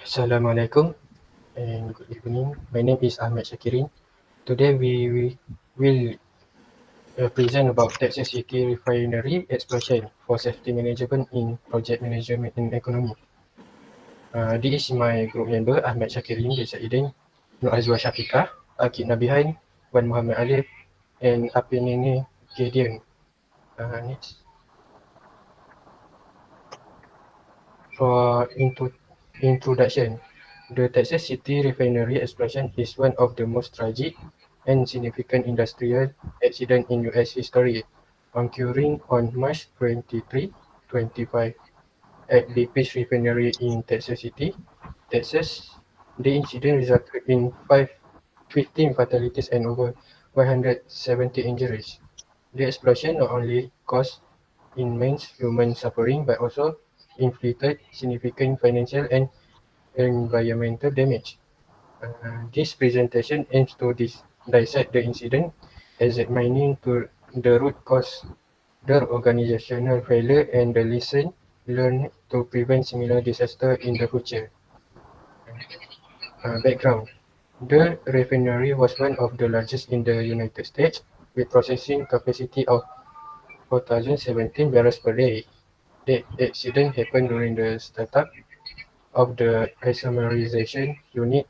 Assalamualaikum and good evening. My name is Ahmed Shakirin. Today we will present about Texas City Refinery explosion for safety management in project management and economy. This is my group member Ahmed Shakirin, Desa Iden, Nur Azwa Syafiqah, Akid Nabihan, Wan Muhammad Alif, and Apinini Gideon. Next. For introduction, the Texas City Refinery explosion is one of the most tragic and significant industrial accidents in U.S. history, occurring on March 23, 25 at BP's refinery in Texas City, Texas. The incident resulted in 15 fatalities and over 170 injuries. The explosion not only caused immense human suffering but also inflicted significant financial and environmental damage. This presentation aims to dissect the incident, examining to the root cause, the organizational failure, and the lesson learned to prevent similar disasters in the future. Background: the refinery was one of the largest in the United States, with processing capacity of 4,017 barrels per day. The accident happened during the startup of the isomerization unit,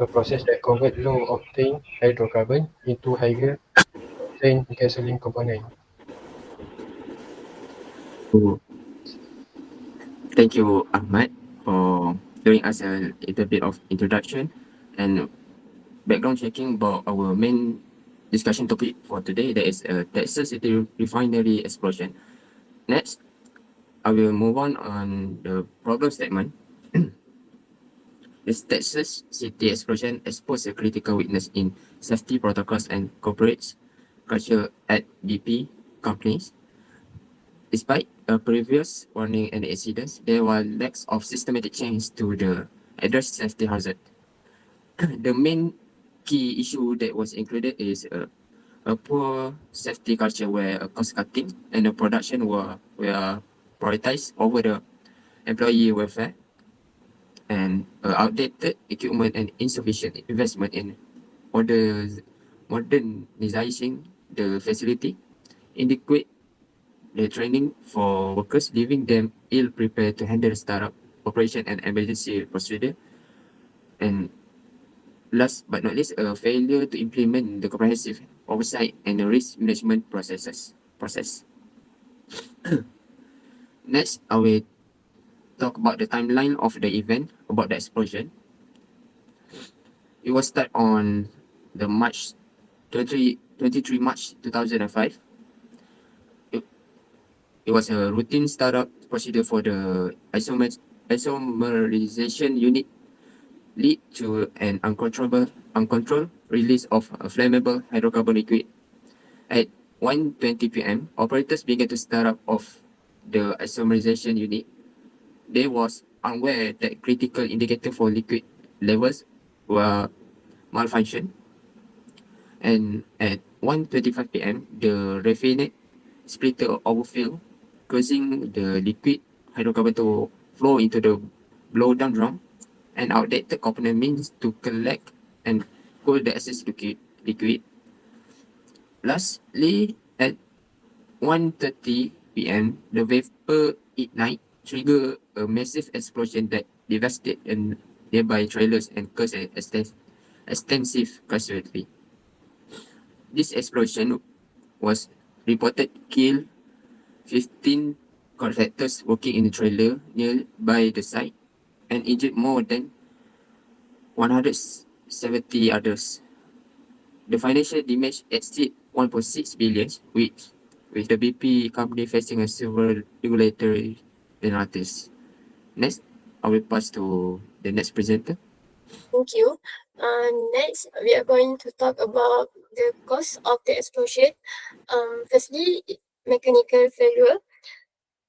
a process that converts low-octane hydrocarbon into higher-octane gasoline component. So, thank you, Ahmad, for giving us a little bit of introduction and background checking about our main discussion topic for today. That is a Texas City Refinery explosion. Next, I will move on the problem statement. This Texas City explosion exposed a critical weakness in safety protocols and corporate culture at BP companies. Despite a previous warning and incidents, there were lacks of systematic change to the address safety hazard. The main key issue that was included is a poor safety culture where cost cutting and the production were prioritized over the employee welfare, and outdated equipment and insufficient investment in order modernizing the facility, inadequate the training for workers, leaving them ill prepared to handle startup operation and emergency procedure. And last but not least, a failure to implement the comprehensive oversight and the risk management process. Next, I will talk about the timeline of the event about the explosion. It was start on the March 23 March 2005. It was a routine startup procedure for the isomerization unit lead to an uncontrolled release of a flammable hydrocarbon liquid. At 1:20 p.m., operators began to start up of the isomerization unit. They was unaware that critical indicator for liquid levels were malfunction. And at 1:25 p.m., the refined splitter overfilled, causing the liquid hydrocarbon to flow into the blowdown drum. An outdated component means to collect and cool the excess liquid. Lastly, at 1:30 p.m., the vapor ignite trigger a massive explosion that devastated nearby trailers and caused an extensive casualty. This explosion was reported kill 15 contractors working in the trailer nearby the site and injured more than 170 others. The financial damage exceed 1.6 billion, with the BP company facing a several regulatory penalties. Next, I will pass to the next presenter. Thank you. Next, we are going to talk about the cause of the explosion. Firstly, mechanical failure.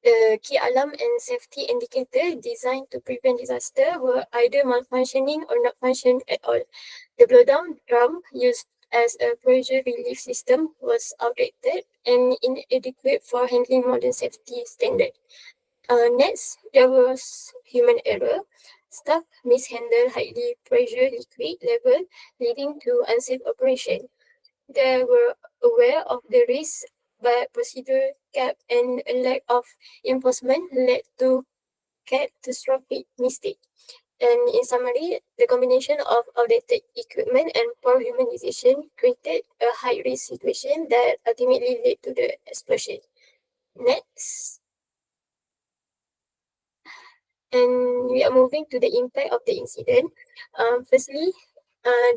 The key alarm and safety indicator designed to prevent disaster were either malfunctioning or not functioning at all. The blowdown drum used as a pressure relief system was outdated and inadequate for handling modern safety standards. Next, there was human error. Staff mishandled highly pressured liquid level, leading to unsafe operation. They were aware of the risk, but procedure gap and a lack of enforcement led to catastrophic mistake. And in summary, the combination of outdated equipment and poor humanization created a high-risk situation that ultimately led to the explosion. Next, and we are moving to the impact of the incident. Firstly,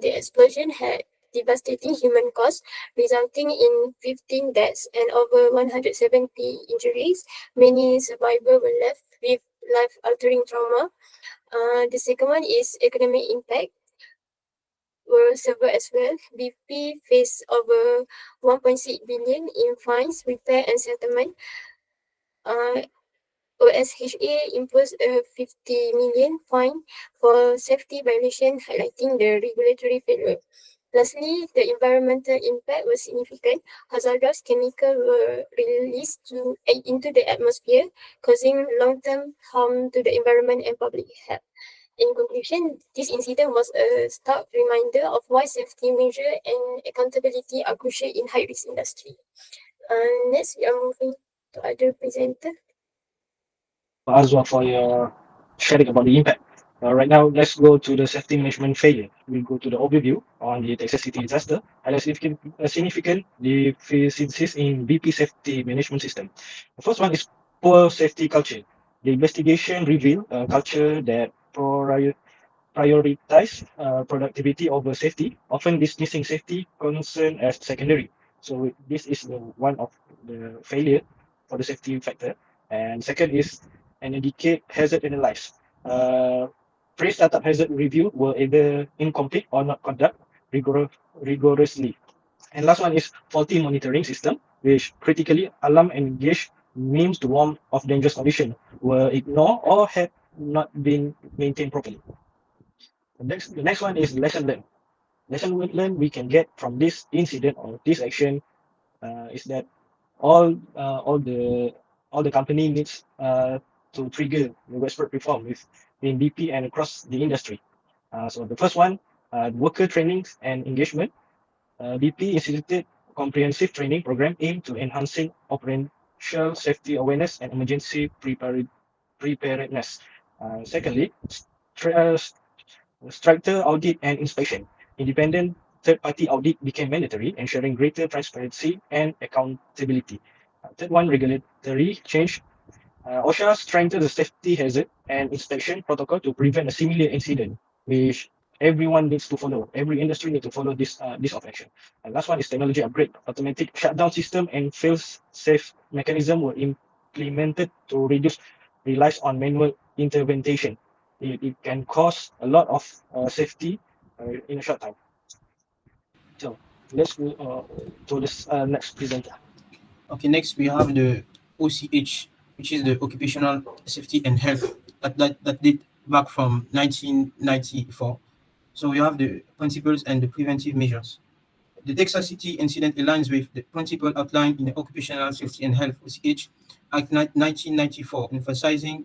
the explosion had devastating human cost, resulting in 15 deaths and over 170 injuries. Many survivors were left with life-altering trauma. The second one is economic impact were severe as well. BP faced over 1.6 billion in fines, repair and settlement. OSHA imposed a 50 million fine for safety violation, highlighting the regulatory failure. Lastly, the environmental impact was significant. Hazardous chemicals were released into the atmosphere, causing long-term harm to the environment and public health. In conclusion, this incident was a stark reminder of why safety measures and accountability are crucial in high-risk industry. Next, we are moving to other presenter. Azwa, for your sharing about the impact. Right now, let's go to the safety management failure. We'll go to the overview on the Texas City disaster and a significant deficiencies in BP safety management system. The first one is poor safety culture. The investigation revealed a culture that prioritize productivity over safety, often dismissing safety concern as secondary. So this is the one of the failure for the safety factor. And second is an indicate hazard analysis. Uh, Pre-startup hazard review were either incomplete or not conduct rigorously. And last one is faulty monitoring system, which critically alarm and engage means to warn of dangerous condition were ignored or had not been maintained properly. The next one is lesson learned. Lesson learned we can get from this incident or this action is that all the company needs to trigger the widespread reform in BP and across the industry. So the first one, worker trainings and engagement. BP instituted comprehensive training program aimed to enhancing operational safety awareness and emergency preparedness. Secondly, stricter audit and inspection. Independent third-party audit became mandatory, ensuring greater transparency and accountability. Third one, regulatory change. OSHA strengthened the safety hazard and inspection protocol to prevent a similar incident, which everyone needs to follow. Every industry needs to follow this of action. And last one is technology upgrade. Automatic shutdown system and fail-safe mechanism were implemented to reduce reliance on manual intervention. It can cause a lot of safety in a short time. So let's move to this next presenter. Okay, next we have the OCH, which is the Occupational Safety and Health that date back from 1994. So we have the principles and the preventive measures. The Texas City incident aligns with the principle outlined in the Occupational Safety and Health OCH Act 1994, emphasizing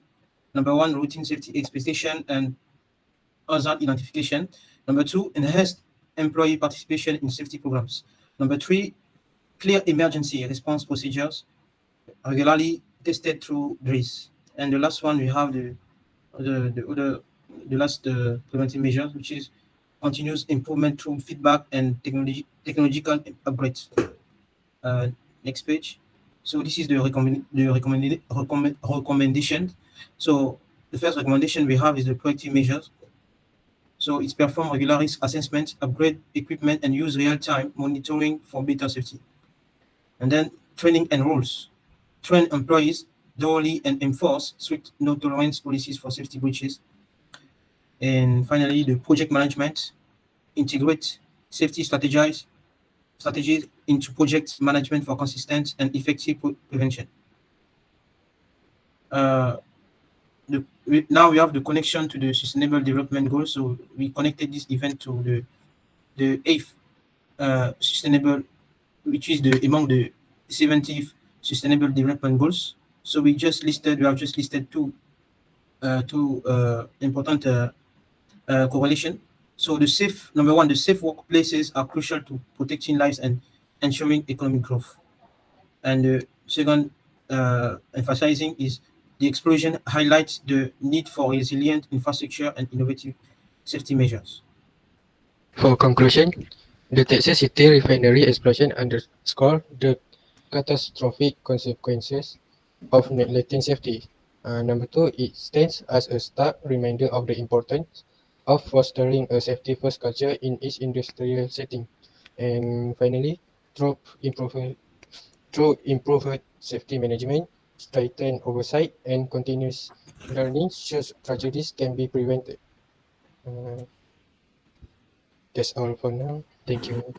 number one, routine safety expectation and hazard identification. Number two, enhanced employee participation in safety programs. Number three, clear emergency response procedures regularly tested through drills. And the last one, we have the last preventive measures, which is continuous improvement through feedback and technological upgrades. Uh, Next page. So this is the recommendation. So the first recommendation we have is the proactive measures. So it's perform regular risk assessment, upgrade equipment, and use real-time monitoring for better safety. And then training and rules. Train employees thoroughly and enforce strict no tolerance policies for safety breaches. And finally, the project management. Integrate safety strategies into project management for consistent and effective prevention. Now we have the connection to the Sustainable Development Goals. So we connected this event to the eighth sustainable, which is among the 70th Sustainable Development Goals. So we have just listed two two important correlation. So number one, the safe workplaces are crucial to protecting lives and ensuring economic growth. And the second emphasizing is the explosion highlights the need for resilient infrastructure and innovative safety measures. For conclusion, the Texas City Refinery explosion underscored the catastrophic consequences of neglecting safety. Number two, it stands as a stark reminder of the importance of fostering a safety-first culture in each industrial setting. And finally, through improved, through improved safety management, strengthened oversight, and continuous learning, such tragedies can be prevented. Uh, that's all for now. Thank you.